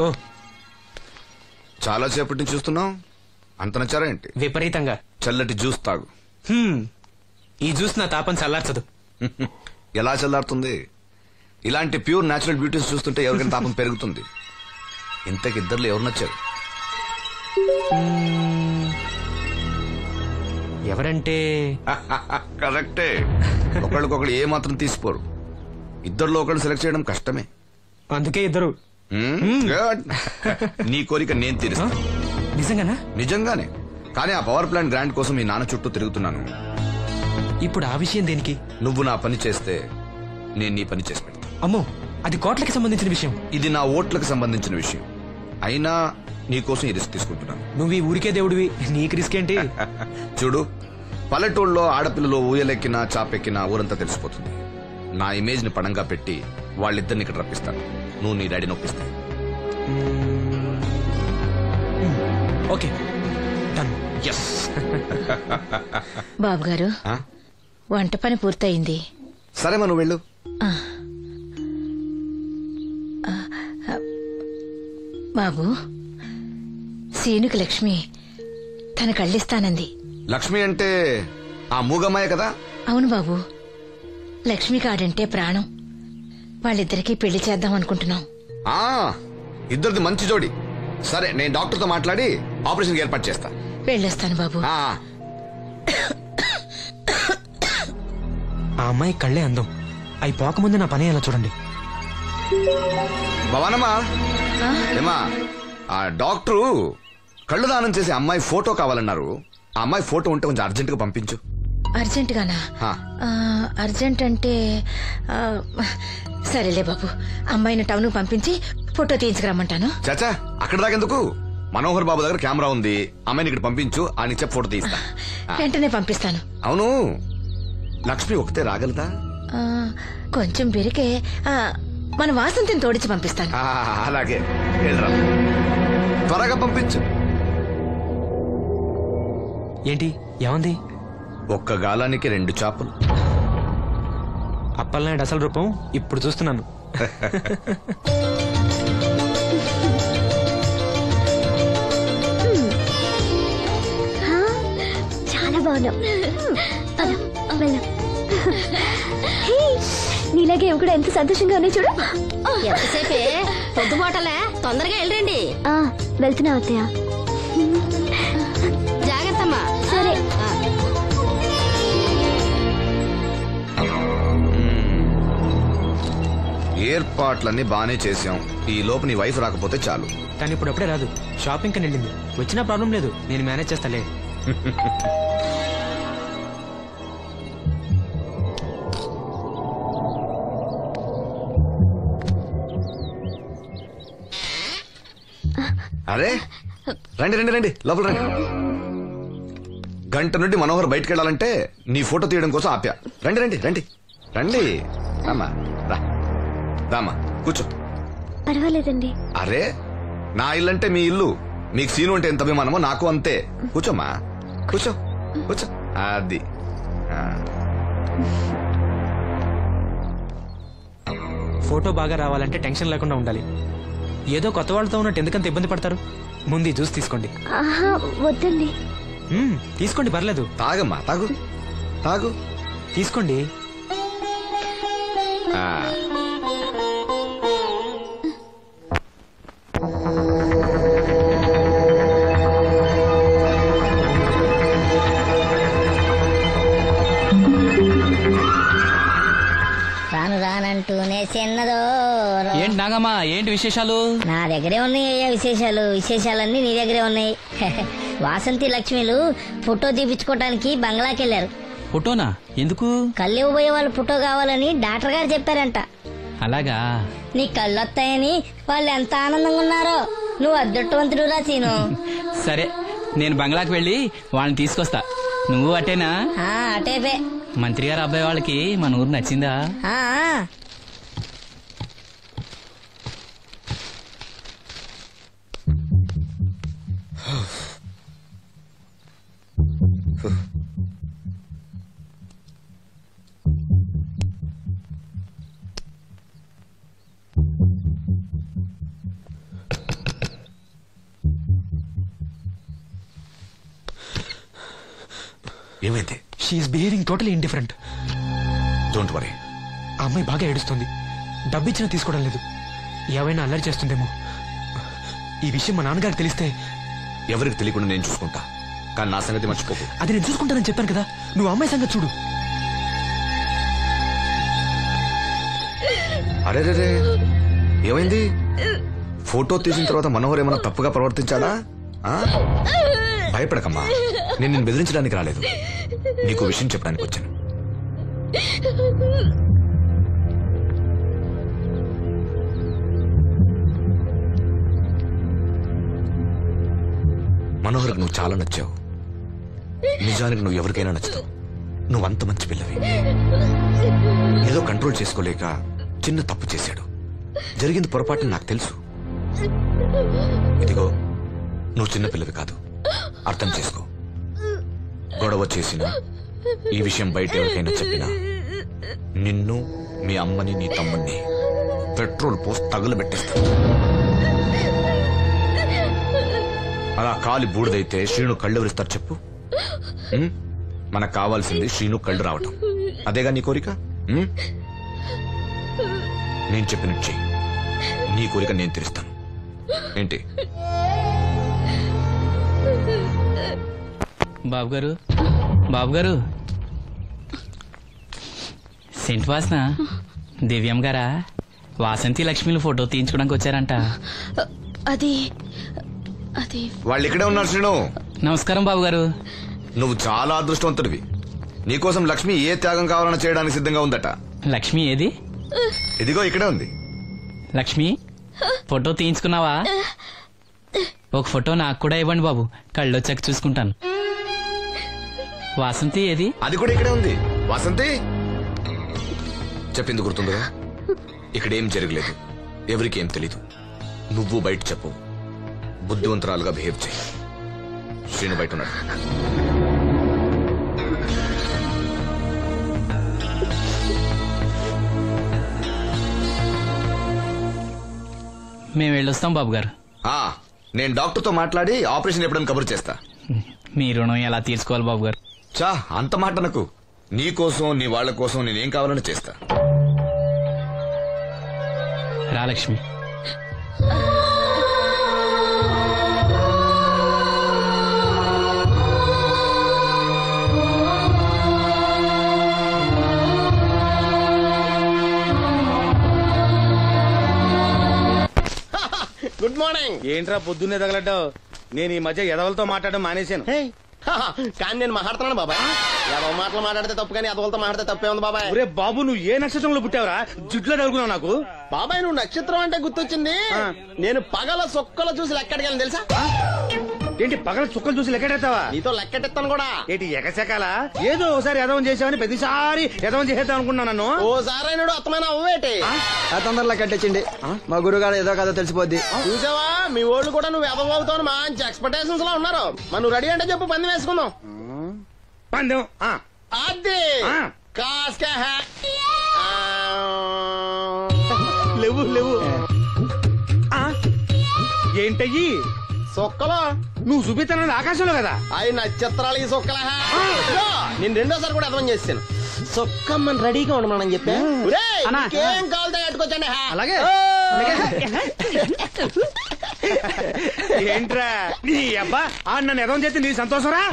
ఓ చాలా సేపటి నుంచి చూస్తున్నావు. అంత నచ్చారా ఏంటి? విపరీతంగా. చల్లటి జ్యూస్ తాగు. ఈ జ్యూస్ నా తాపం చల్లార్చదు. ఎలా చల్లారుతుంది? ఇలాంటి ప్యూర్ న్యాచురల్ బ్యూటీస్ చూస్తుంటే ఎవరికైనా తాపం పెరుగుతుంది. ఇంతకి ఇద్దరులో ఎవరు నచ్చారు? ఎవరంటే? కరెక్టే. ఒకళ్ళకొకళ్ళు ఏ మాత్రం తీసిపోరు. ఇద్దరులో ఒకళ్ళు సెలెక్ట్ చేయడం కష్టమే. అందుకే ఇద్దరు. నీ కోరిక నేను తీరుస్తా. నిజంగానా? నిజంగానే. కానీ ఆ పవర్ ప్లాంట్ గ్రాంట్ కోసం మీ నాన్న చుట్టూ తిరుగుతున్నాను. ఇప్పుడు ఆ విషయం దేనికి? నువ్వు నా పని చేస్తే నేను నీ పని చేసి పెడతా. అమ్మో, అది కోట్లకి సంబంధించిన విషయం. ఇది నా ఓట్లకు సంబంధించిన విషయం. అయినా నీకోసం ఈ రిస్క్ తీసుకుంటున్నాను. నువ్వు ఈ ఊరికే దేవుడివి, నీకు రిస్క్ ఏంటి? చూడు, పల్లెటూళ్ళలో ఆడపిల్లలు ఊయలెక్కినా చాపెక్కినా ఊరంతా తెలిసిపోతుంది. నా ఇమేజ్ ని పడంగా పెట్టి వాళ్ళిద్దరిని ఇక్కడ రప్పిస్తాను. నువ్వు నీ డాడీ నొప్పిస్తాయి. Okay, done. yes. బాబు గారు, వంట పని పూర్తయింది. సరే మనం వెళ్ళు. బాబు, సీనుకి లక్ష్మి తన కళ్ళిస్తానంది. లక్ష్మి అంటే ఆ మూగమ్మాయే కదా? అవును బాబు, లక్ష్మి కాడంటే ప్రాణం. వాళ్ళిద్దరికీ పెళ్లి చేద్దాం అనుకుంటున్నాం. ఇద్దరిది మంచి జోడి. సరే, నేను డాక్టర్తో మాట్లాడి ఆపరేషన్ ఏర్పాటు చేస్తా. వెళ్ళొస్తాను బాబు. ఆ అమ్మాయి కళ్ళే అందం. అవి పోకముందు నా పని ఎలా చూడండి. భవానమ్మా, ఏమా, ఆ డాక్టరు కళ్ళు దానం చేసే అమ్మాయి ఫోటో కావాలన్నారు. ఆ అమ్మాయి ఫోటో ఉంటే కొంచెం అర్జెంట్ గా పంపించు. అర్జెంట్ గానా? అర్జెంట్ అంటే సరేలే బాబు, అమ్మాయిని టౌన్ పంపించి ఫోటో తీయించుకురమ్మంటాను. చాచా, అక్కడ దాకెందుకు? మనోహర్ బాబు దగ్గర కెమెరా ఉంది. అమ్మాయిని ఇక్కడ పంపించు, ఆయన చెప్పి ఫోటో తీస్తా. వెంటనే పంపిస్తాను. అవును, లక్ష్మి ఒకతే రాగలదా? కొంచెం బెరికే, మన వాసంతిని తోడిచి పంపిస్తాను. అలాగే, వెళ్ళరా, త్వరగా పంపించు. ఏంటి, ఏమంది? ఒక్క గాలానికి 2 చేపలు. అప్పలనాయుడు అసలు రూపం ఇప్పుడు చూస్తున్నాను. చాలా బాగున్నావు. నీలాగే కూడా ఎంత సంతోషంగా ఉన్నాయి చూడు. ఎంతసేపే పొద్దుబాటలే, తొందరగా వెళ్ళండి. వెళ్తున్నా అత్తయ్య. జాగ్రత్తమ్మా. సరే. ఏర్పాట్లన్నీ బానే చేసాం. ఈ లోపు నీ వైఫ్ రాకపోతే చాలు. కానీ ఇప్పుడు అప్పుడే రాదు, షాపింగ్ కని వెళ్ళింది. వచ్చినా ప్రాబ్లం లేదు, నేను మేనేజ్ చేస్తాలే. అరే, రండి రండి రండి, లోపల రండి. గంట నుండి మనోహర్ బయటకు వెళ్ళాలంటే నీ ఫోటో తీయడం కోసం ఆప్యా. రండి రండి రండి రండి. రామా, రా, రామా, కూర్చో. పర్వాలేదండి. అరే, నా ఇల్లు అంటే మీ ఇల్లు. మీకు సీను అంటే ఎంత అభిమానమో నాకు అంతే. కూర్చోమ్మా, కూర్చో కూర్చో. అది ఫోటో బాగా రావాలంటే టెన్షన్ లేకుండా ఉండాలి. ఏదో కొత్త వాళ్ళతో ఉన్నట్టు ఎందుకంత ఇబ్బంది పడతారు? ముందు జ్యూస్ తీసుకోండి. వద్దండి. తీసుకోండి, పర్లేదు. తాగమ్మా, తాగు తాగు, తీసుకోండి. రానంటూనే చిన్నదో. ఏంటి నాగమ్మా, ఏంటి విశేషాలు? నా దగ్గరే ఉన్నాయి అయ్యా విశేషాలు. విశేషాలన్నీ నీ దగ్గరే ఉన్నాయి. వాసంతి లక్ష్మిలు ఫోటో తీపించుకోవటానికి బంగ్లాకి వెళ్లారు. ఫోటోనా? ఎందుకు? కళ్ళు ఇవ్వబోయే వాళ్ళు ఫోటో కావాలని డాక్టర్ గారు చెప్పారంట. అలాగా? నీ కళ్ళు వస్తాయని వాళ్ళు ఎంత ఆనందంగా ఉన్నారో. నువ్వు అదృష్టవంతుడు రా సీను. సరే, నేను బంగ్లాకి వెళ్ళి వాళ్ళని తీసుకొస్తా. నువ్వు అటేనా? అటేపే. మంత్రి గారు అబ్బాయి వాళ్ళకి మన ఊరు నచ్చిందా? ఏమైంది? She is behaving totally indifferent. Don't worry. ఆ అమ్మాయి బాగా ఏడుస్తుంది. డబ్బిచ్చినా తీసుకోవడం లేదు. ఏవైనా అల్లరి చేస్తుందేమో. ఈ విషయం మా నాన్నగారికి తెలిస్తే ఎవరికి తెలియకుండా నేను చూసుకుంటా, కానీ నా సంగతి మర్చిపోకు. అది నేను చూసుకుంటానని చెప్పాను కదా, నువ్వు అమ్మాయి సంగతి చూడు. అరే రే, ఏమైంది? ఫోటో తీసిన తర్వాత మనోహర్ ఏమైనా తప్పుగా ప్రవర్తించాడా? భయపడకమ్మా, నేను నిన్ను బెదిరించడానికి రాలేదు, నీకు విషయం చెప్పడానికి వచ్చాను. మనోహర్కి నువ్వు చాలా నచ్చావు. నిజానికి నువ్వు ఎవరికైనా నచ్చుతావు. నువ్వంత మంచి పిల్లవి. ఏదో కంట్రోల్ చేసుకోలేక చిన్న తప్పు చేశాడు. జరిగింది పొరపాటు నాకు తెలుసు. ఇదిగో, నువ్వు చిన్న పిల్లవి కాదు, అర్థం చేసుకో. గొడవ చేసినా, ఈ విషయం బయట ఎవరికైనా చెప్పినా నిన్ను, మీ అమ్మని, నీ తమ్ముణ్ణి పెట్రోల్ పోసి తగులబెట్టేస్తా. అలా కాలి బూడిదైతే శ్రీను కళ్ళు ఎవరిస్తారు చెప్పు? మనకు కావాల్సింది శ్రీను కళ్ళు రావటం. అదేగా నీ కోరిక? నేను చెప్పినట్టు చెయ్యి, నీ కోరిక నేను తీరుస్తాను. ఏంటి? బాబు గారు, బాబు గారు, సెంట్ వాసన దివ్యం గారా? వాసంతి లక్ష్మిలు ఫోటో తీయించుకోవడానికి వచ్చారంట. అది అది వాళ్ళు ఇక్కడే ఉన్నారు శ్రీను. నమస్కారం బాబు గారు. నువ్వు చాలా అదృష్టవంతుడివి. నీకోసం లక్ష్మి ఏ త్యాగం కావాలన్నా చేయడానికి సిద్ధంగా ఉందట. లక్ష్మి ఏది? ఇదిగో ఇక్కడే ఉంది. లక్ష్మి, ఫోటో తీయించుకున్నావా? ఒక ఫోటో నాకు కూడా ఇవ్వండి బాబు, కళ్ళు వచ్చాక చూసుకుంటాను. వాసంతి ఏది? అది కూడా ఇక్కడే ఉంది. వాసంతి, చెప్పింది గుర్తుందిగా? ఇక్కడేం జరగలేదు, ఎవరికి ఏం తెలీదు. నువ్వు బయట చెప్పు, బుద్ధివంతరాలుగా బిహేవ్ చేయి. శ్రీను బయట ఉన్నాడు. మేము వెళ్ళొస్తాం బాబు గారు. నేను డాక్టర్తో మాట్లాడి ఆపరేషన్ ఎప్పుడైనా కబురు చేస్తా. మీ రుణం ఎలా తీర్చుకోవాలి బాబు గారు? చా, అంత మాట నాకు. నీ కోసం, నీ వాళ్ళ కోసం నేనేం కావాలని చేస్తా. రా లక్ష్మి. Good morning. ఏంట్రా పొద్దున్నే తగలడ్డావు? నేను ఈ మధ్య ఎదవలతో మాట్లాడడం మానేశాను. కానీ నేను మాట్లాడుతున్నాను బాబాయ్. ఎదవ మాటలు మాట్లాడితే తప్పు, కానీ ఎదవలతో మాట్లాడితే తప్పే ఉంది బాబాయ్. ఒరే బాబు, నువ్వు ఏ నక్షత్రంలో పుట్టావురా? జుట్లో తగులుకున్నావు నాకు. బాబాయ్, నువ్వు నక్షత్రం అంటే గుర్తొచ్చింది. నేను పగల సొక్కలు చూసి లెక్కడికెళ్ళను తెలుసా? ఏంటి పగల చుక్కలు చూసి లెక్కెడతావా? నీతో లెక్కెట్టాను కూడా. ఏంటి ఎగసెకాల? ఏదో ఒకసారి ఎదవం చేసావని ప్రతిసారి ఎదవం చేసేద్దాం అనుకున్నాను నన్ను. ఓసారి అయినాడు అత్తమైన అవ్వేటి తొందరలో కట్టించండి. మా గురుగారు ఏదో కదా తెలిసిపోద్ది. చూసావా, మీ ఓళ్ళు కూడా నువ్వు ఎదవవుతావు మంచి ఎక్స్పెక్టేషన్స్ లో ఉన్నారు. మరి నువ్వు రెడీ అంటే చెప్పు, పందెం వేసుకుందాం. పందెం? అది కాస్క లేవు లేవు. ఏంటయ్యి సొక్కలో? నువ్వు చూపిస్తానది ఆకాశంలో కదా. అవి నక్షత్రాలు. ఈ సొక్కల నేను రెండోసారి కూడా అర్థం చేస్తాను. సొక్కమ్మని రెడీగా ఉండమని చెప్పా. ఏం కావాలితే ఎట్టుకొచ్చండి. అలాగే. ఏంట్రా నీ అబ్బా, నన్ను ఎదవం చేస్తే నీ సంతోషరా?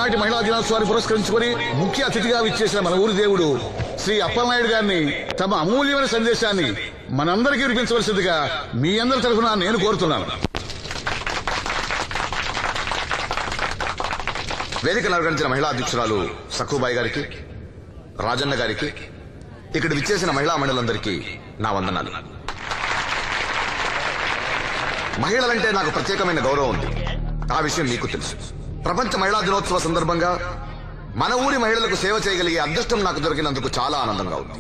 ఈనాటి మహిళా దినోత్సవాన్ని పురస్కరించుకొని ముఖ్య అతిథిగా విచ్చేసిన మన ఊరి దేవుడు శ్రీ అప్పలనాయుడు గారిని తమ అమూల్యమైన సందేశాన్ని మనందరికీ వినిపించవలసిందిగా మీ అందరి తరఫున నేను కోరుతున్నాను. వేదికను అలంకరించిన మహిళా అధ్యక్షురాలు సక్కుబాయి గారికి, రాజన్న గారికి, ఇక్కడ విచ్చేసిన మహిళా మండలందరికీ నా వందనాలు. మహిళలంటే నాకు ప్రత్యేకమైన గౌరవం ఉంది. ఆ విషయం మీకు తెలుసు. ప్రపంచ మహిళా దినోత్సవ సందర్భంగా మన ఊరి మహిళలకు సేవ చేయగలిగే అదృష్టం నాకు దొరికినందుకు చాలా ఆనందంగా ఉంది.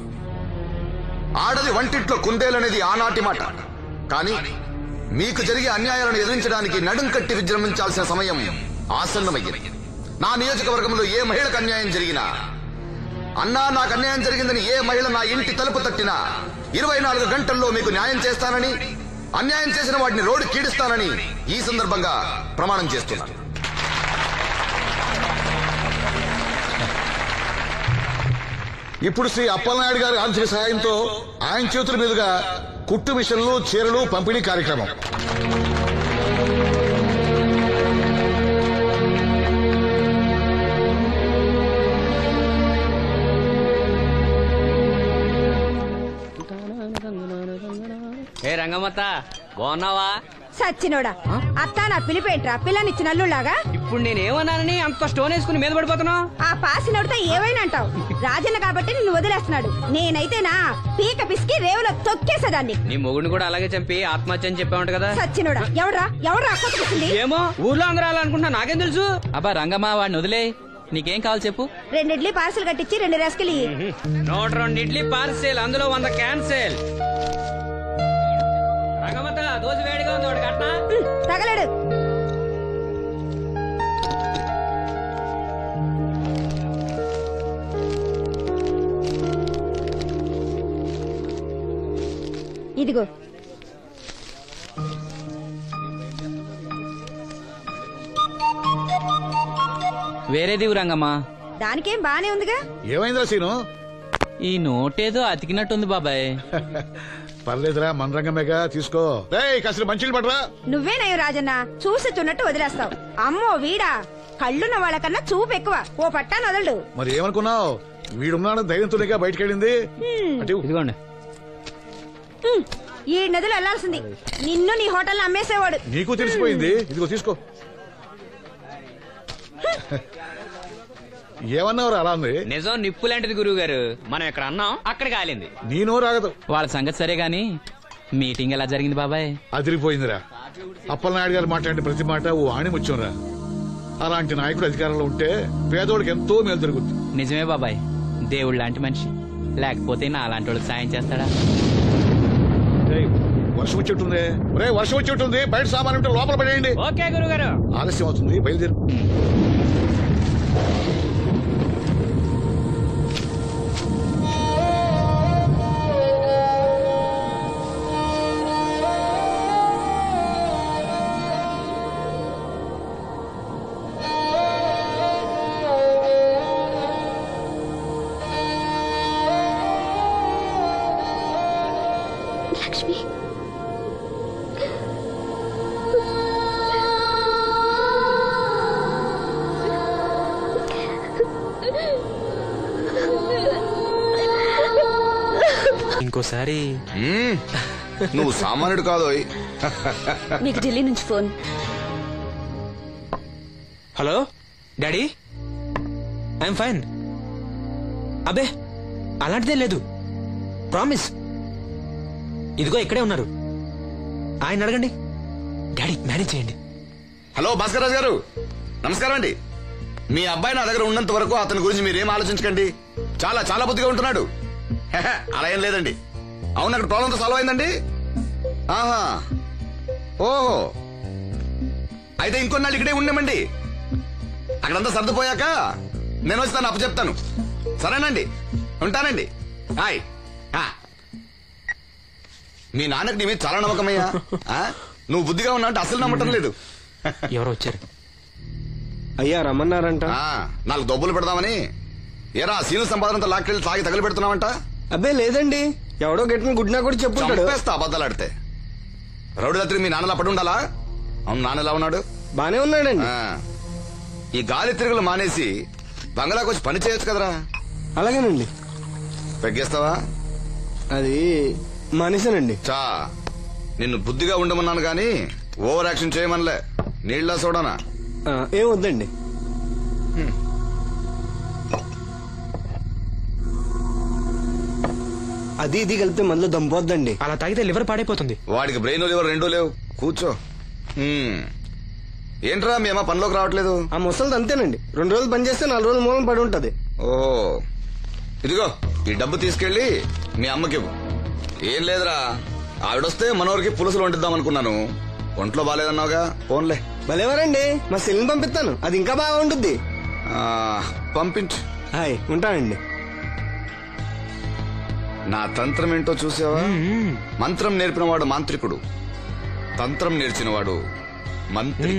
ఆడది వంటింట్లో కుందేలనేది ఆనాటి మాట. కానీ మీకు జరిగే అన్యాయాలను ఎదిరించడానికి నడుం కట్టి విజృంభించాల్సిన సమయం ఆసన్నమయ్యింది. నా నియోజకవర్గంలో ఏ మహిళకు అన్యాయం జరిగినా, అన్నా నాకు అన్యాయం జరిగిందని ఏ మహిళ నా ఇంటి తలుపు తట్టినా 24 గంటల్లో మీకు న్యాయం చేస్తానని, అన్యాయం చేసిన వాటిని రోడ్డు కీడిస్తానని ఈ సందర్భంగా ప్రమాణం చేస్తున్నాను. ఇప్పుడు శ్రీ అప్పలనాయుడు గారి ఆర్థిక సహాయంతో ఆయన చేతుల మీదుగా కుట్టు మిషన్లు, చీరలు పంపిణీ కార్యక్రమం. ఏ రంగమ్మత్త బాగున్నావా? సచ్చినోడా, అత్త నా పిలిపేంట్రా పిల్లనిచ్చి నల్లులాగా. ఇప్పుడు నేనేమన్నానని అంత స్టోన్ వేసుకుని మీద పడిపోతున్నావు? ఆ పాసినోడితో ఏవైనా అంటావు. రాజన్న కాబట్టి నిన్ను వదిలేస్తున్నాడు. నేనైతేనా పీక పిసికి రేవులో తొక్కేసేదాన్ని. నీ మొగుడిని కూడా అలాగే చంపి ఆత్మహత్య అని చెప్పావంట కదా. సచ్చినోడా, ఎవరా కొట్టుకొచ్చింది? ఏమో ఊర్లో అందరూ అలా అనుకుంటా, నాకేం తెలుసు. అబ్బా రంగమ్మ, వాడిని వదిలే. నీకేం కావాలి చెప్పు. 2 ఇడ్లీ పార్సల్ కట్టించి 2 రస్కలు. 102 ఇడ్లీ పార్సెల్, అందులో 100 క్యాన్సెల్. రంగమ్మత దోశ వేడిగా ఉంది, ఒకటి కట్నా? తగలడు. ఇదిగో. వేరేది రంగమ్మా. దానికేం బానే ఉందిగా. ఏమైందిరా సీను? ఈ నోటేదో అతికినట్టుంది బాబాయ్. పర్లేదురా, మన రంగమేగా, తీసుకో. కాసిన మంచిలు పడరా. నువ్వేనయ్యో రాజన్న, చూసి చున్నట్టు వదిలేస్తావు. అమ్మో వీడా, కళ్ళున్న వాళ్ళకన్నా చూపు ఎక్కువ. ఓ పట్టా వదలడు. మరి ఏమనుకున్నావు? వీడున్నాడు ధైర్యంతోనేగా బయటకెళ్ళింది. ఇదిగోండి. ఈ నదులు వెళ్లాల్సింది. నిన్ను నీ హోటల్ అమ్మేసేవాడు. నీకు తెలిసిపోయింది. ఇదిగో తీసుకో. ఏమన్నావురా అలా ఉంది? నిజం నిప్పు లాంటిది గురువు గారు. మనం ఎక్కడ అన్నాం అక్కడ కాలింది. నేను రాగదు. వాళ్ళ సంగతి సరే గాని మీటింగ్ ఎలా జరిగింది బాబాయ్? అదిరిపోయిందిరా. అప్పలనాయుడు గారు మాట్లాడిన ప్రతి మాట ఓ ఆణిముత్యంరా. అలాంటి నాయకుడు అధికారంలో ఉంటే పేదోడికి ఎంతో మేలు జరుగుతుంది. నిజమే బాబాయ్, దేవుడు లాంటి మనిషి. లేకపోతే నా అలాంటి వాళ్ళకి సాయం చేస్తాడా? వర్షం వచ్చేట్టుంది. వర్షం వచ్చేట్టుంది. బయట సామాన్ ఉంటే లోపల పడేయండి. ఓకే గురుగారు. ఆలస్యం అవుతుంది, బయలుదేరు. లక్ష్మి, ఇంకోసారి నువ్వు సామాన్యుడు కాదు. మీకు ఢిల్లీ నుంచి phone. Hello daddy, I'm fine. అబే అలాంటిదేం లేదు, ప్రామిస్. ఇదిగో ఇక్కడే ఉన్నారు, ఆయన అడగండి. డాడీ మేనేజ్ చేయండి. హలో భాస్కర్ రాజు గారు, నమస్కారం అండి. మీ అబ్బాయి నా దగ్గర ఉన్నంత వరకు అతని గురించి మీరేం ఆలోచించకండి. చాలా చాలా బుద్ధిగా ఉంటున్నాడు. అలా ఏం లేదండి. అవును, అక్కడ ప్రాబ్లంతో సాల్వ్ అయిందండి. ఆహా, ఓహో, అయితే ఇంకొన్నాళ్ళు ఇక్కడే ఉండమండి. అక్కడంతా సర్దుపోయాక నేను వస్తాను, అప్పు చెప్తాను. సరేనండి, ఉంటానండి. హాయ్. మీ నాన్నకి నీ మీద చాలా నమ్మకమయ్యా. నువ్వు బుద్ధిగా ఉన్నావు అంటే అసలు నమ్మటం లేదు. ఎవరో వచ్చారు. అయ్యా రమ్మన్నారంట. 4 దొబ్బులు పెడదామని. ఏరా సీను సంపాదనంతో లాక్కెళ్ళి తాగి తగలు పెడుతున్నావంట? అబ్బే లేదండి, ఎవడో గట్టిన గుడ్నా కూడా చెప్పుంటాడు. చంపేస్తా అబద్ధాలాడితే. రౌడీ రాత్రి మీ నాన్నలా పడి ఉండాలా? అవును, నాన్న ఎలా ఉన్నాడు? బానే ఉన్నాడండి. ఈ గాలి తిరుగులు మానేసి బంగ్లాకి వచ్చి పని చేయొచ్చు కదరా. అలాగేనండి. పెగ్గేస్తావా? అది మానేశానండి. చా నిన్ను బుద్ధిగా ఉండమన్నాను గాని ఓవర్ యాక్షన్ చేయమనలే. నీళ్ళ సోడానా? ఏం వద్దండి. అది ఇది కలిపితే మనలో దంపోద్దండి. అలా తాగితే లివర్ పాడైపోతుంది. వాడికి బ్రెయిన్ లివర్ రెండూ లేవు. కూర్చో. ఏంట్రా మీ అమ్మ పనిలోకి రావట్లేదు? ఆ ముసలిది అంతేనండి, 2 రోజులు పని చేస్తే 4 రోజులు మూలం పడి ఉంటది. ఓ ఇదిగో ఈ డబ్బు తీసుకెళ్లి మీ అమ్మకివ్వు. ఏం లేదురా, ఆవిడొస్తే మనోరికి పులుసులు వండిద్దాం అనుకున్నాను. ఒంట్లో బాగాలేదన్నావుగా, ఫోన్లే. భలేవారండి, మా సెల్ని పంపిస్తాను, అది ఇంకా బాగా ఉంటుంది. పంపించు. హాయ్, ఉంటానండి. నా తంత్రం ఏంటో చూసావా? మంత్రం నేర్పినవాడు మాంత్రికుడు, తంత్రం నేర్చినవాడు మంత్రి.